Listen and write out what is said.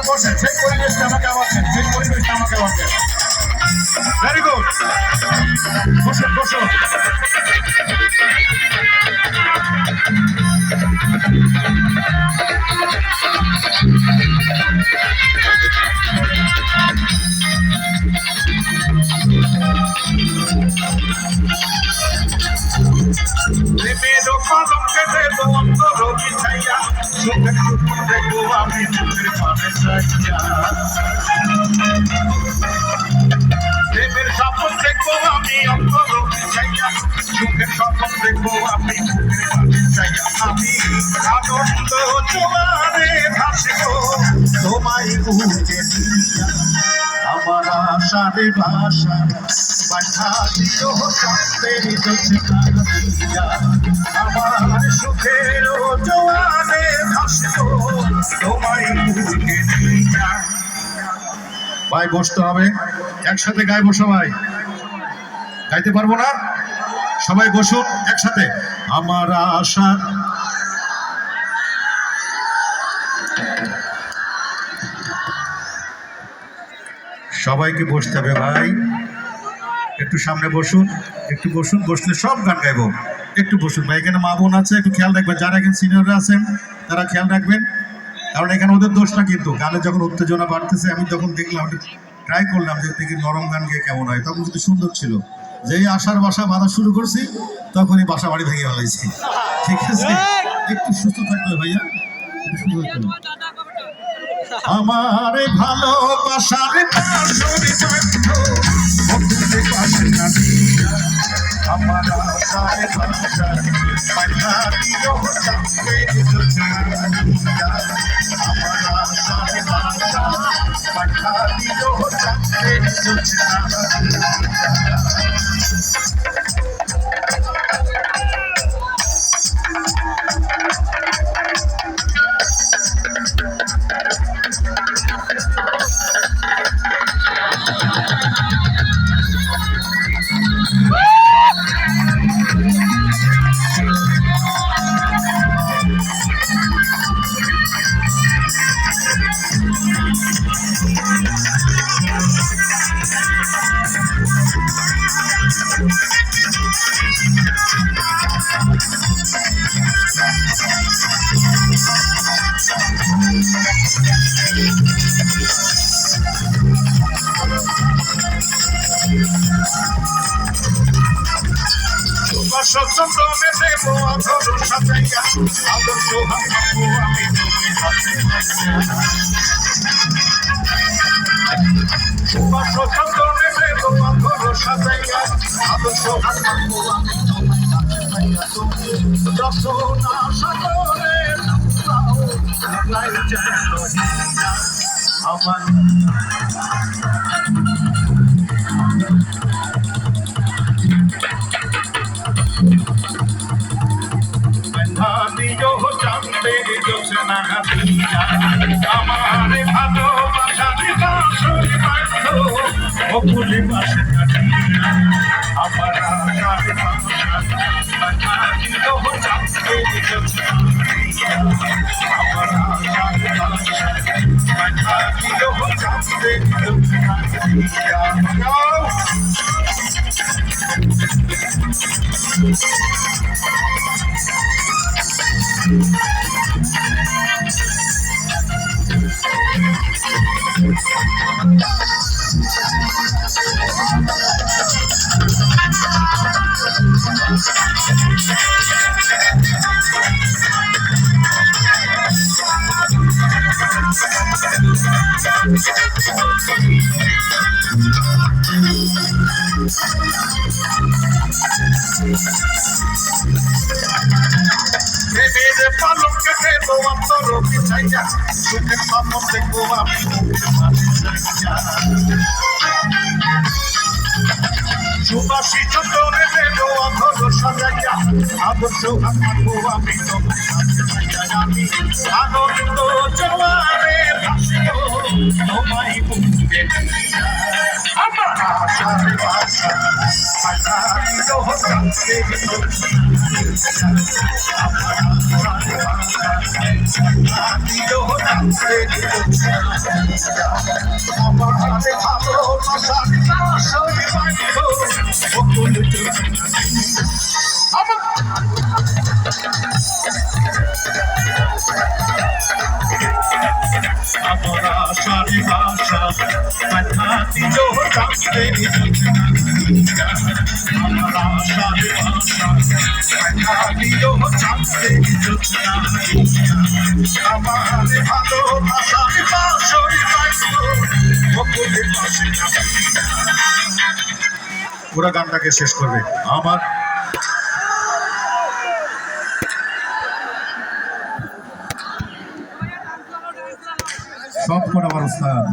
এখানে বসেন, সেই পরিবেশটা আমাকে আবার দেন, সেই পরিবেশটা আমাকে আবার দেন। ভেরি গুড, বসুন বসুন। প্রেমের পালকে দেব অন্তর বিছাইয়া, সুখের সুখ দেখব আমি চোখের পানে চাইয়া। প্রেমের স্বপ্ন দেখব আমি অন্তর বিছাইয়া, সুখের স্বপ্ন দেখব আমি চোখের পানে চাইয়া। আমি আনন্দ জোয়ারে ভাসব তোমায় বুকে নিয়া, আমার আশারে ভাষা পাঠা দিও চাঁদের জোছনা দিয়া, আমার সুখের জোয়ারে ভাসব তোমায় বুকে নিয়া। ভাই বসতে হবে, একসাথে গাইবো সবাই। গাইতে পারবো না, সবাই বসুন একসাথে। আমার আশা সবাইকে বসতে হবে ভাই, একটু সামনে বসুন, একটু বসুন, বসলে সব গান গাইবো। একটু বসুন ভাই, এখানে মা বোন আছে, একটু খেয়াল রাখবেন, যারা এখানে সিনিয়ররা আছেন তারা খেয়াল রাখবেন, কারণ এখানে ওদের দোষ না। কিন্তু গানে যখন উত্তেজনা বাড়তেছে, আমি তখন দেখলাম, ট্রাই করলাম যে দেখি নরম গান গিয়ে কেমন হয়, তখন কিন্তু সুন্দর ছিল। যেই আশার বাসা বাঁধা শুরু করছি তখনই বাসা বাড়ি ভেঙে ফেলাইছি। ঠিক আছে, একটু সুস্থ থাকবে ভাইয়া, একটু সুস্থ থাকবে। আমার ভালোবাসার আমার আশায় ভাষায় পাঠা দিও চাঁদের জোছনা দিয়া, আমার আশায় ভাষা পাঠা দিও চাঁদের জোছনা দিয়া। সচন্দনে দেব অধর সাজাইয়া, আদর্শ হামাবো আমি তুমি হাতে পাইয়া। সচন্দনে দেব অধর সাজাইয়া, আদর্শ হামাবো আমি তুমি হাতে পাইয়া। তুমি রচনা সাগরে লাই যায় রহিয়া, আমার দিও চাঁদের জোছনা দিয়া, আমার ভালোবাসার বাঁশরি বাঁধ অকুলে বাঁশে কাটিয়া, আমার আশার বাঁশা দিও চাঁদের জোছনা দিয়া, আমার আশার বাঁশা দিও চাঁদের জোছনা দিয়া। প্রেমের পালকে দেব অন্তর বিছাইয়া, সুখের স্বপ্ন দেখব আমি মুখের মাঝে চাইয়া। সুবাসী চন্দনে দেব অধর সাজাইয়া, আদর্শ হামাবো আমি তোমায় হাতে পাইয়া। আমি আনন্দ জোয়ারে ভাসব তোমায় বুকে নিয়া, আমার আশার বাসা পাঠা দিও পুরা গানটাকে শেষ করবে আমার সব করে আমার উস্তাদ